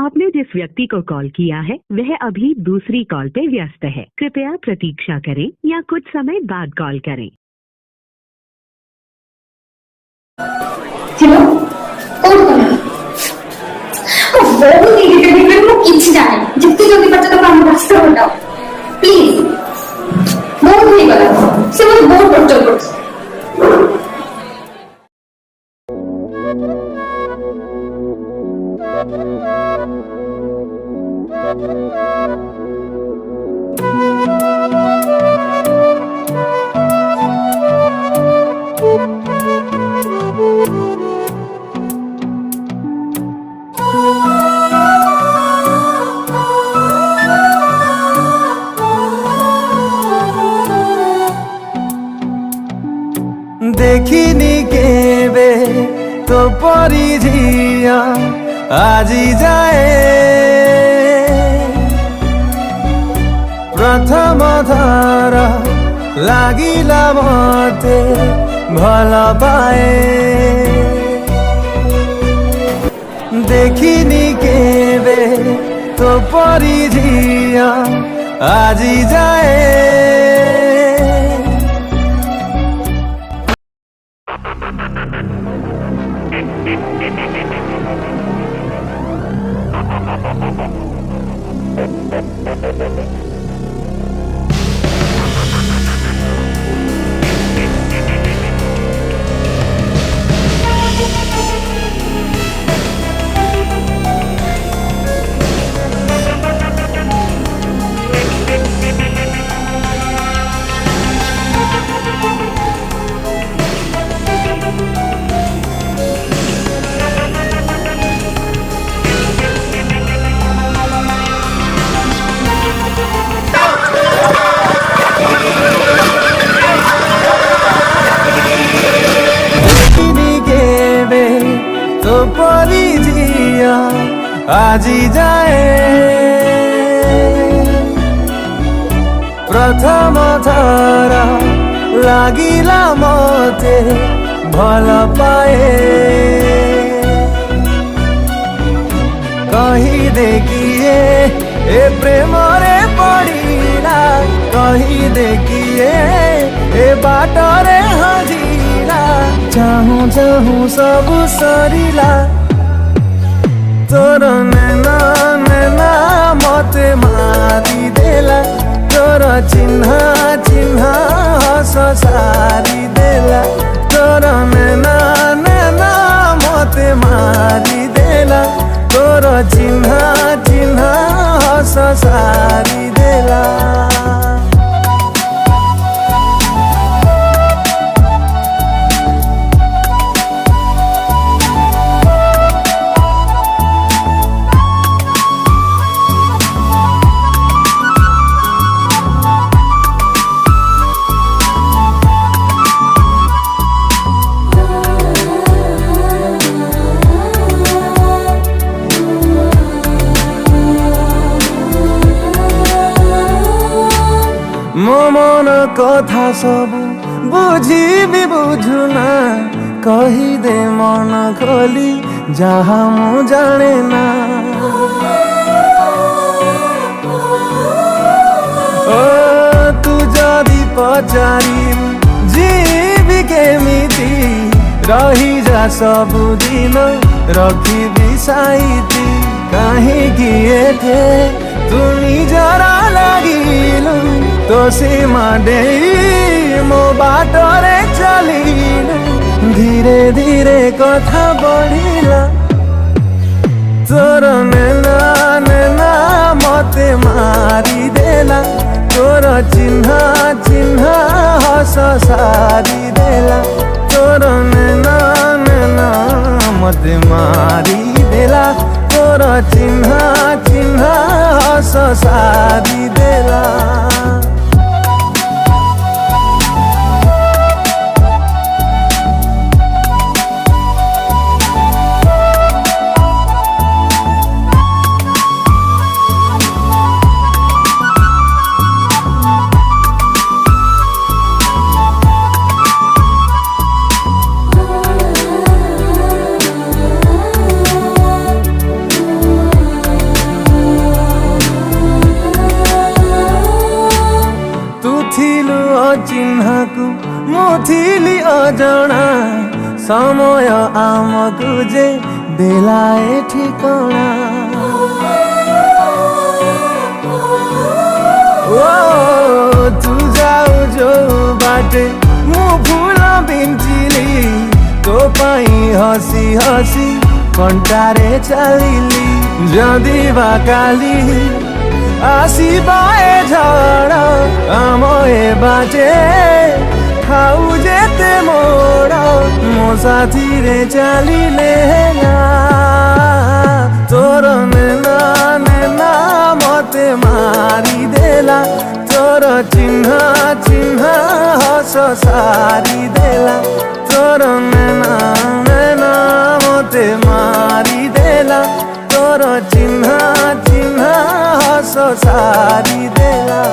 आपने जिस व्यक्ति को कॉल किया है वह अभी दूसरी कॉल पे व्यस्त है। कृपया प्रतीक्षा करें या कुछ समय बाद कॉल करें। हेलो कौन बोला? बहुत इरिटेटेड मैं किसी जाने जितनी जल्दी बच्चा तो काम रास्ता हटाओ प्लीज। बहुत नहीं गला से मुझे बहुत टॉर्चर करते। देखिनी केबे तो परी झिया आजी जाए प्रथम थर लागिला मते भल पाए। देखिनी केबे तो परी झिया आजी जाए तो परी झिया आजी जाए प्रथम थर लागिला मते भल पाए। कही देखिए ए प्रेम रे पड़ीला कही देखिए ए बाटरे हजीला चाहूं चाहूं सब सरीला तोर नैना नैना मते मारी देला तोर चिन्हा चिन्हा हस सारी देला तोर नैना नैना मते मारी देला तोर चिन्हा चिन्हा हस सारी देला। मो मन कथा सब बुझी बुझुना कही दे मन खोली जहाँ मु जाने ना। ओ तू जदि पचारी जीवी केमिति रही जा सब दिन रखी बिसाईती कहीं किए थे तू निजरा लागिलु तो सीमा दे मो बाटरे चलिलु धीरे धीरे कथा बढ़िला तोर नैना नैना मते मारी देला तोर चिन्हा चिन्हा हस सारी देला तोर नैना नैना मते मारी देला तोर चिन्हा चिन्हा हस सारी देला। चिन्ह को मुथिली अजणा समय आमको जे देलाए ठिकଣା ओ तू जाऊ जो बाटे मु फूल बिंचिली तो पाई हसी हसी कंटारे चलिली जदि बा काली आसीबाए झड़ आम ए बाटे खाऊ जेते मोड़ मो साथी रे चलिले ना तोर नेना नेना मते मारी देला तोर चिन्ह चिन्ह हस सारी देला तोर नेना नेना मते मारी देला तोर चिन्ह चिन्ह हस सारी देला।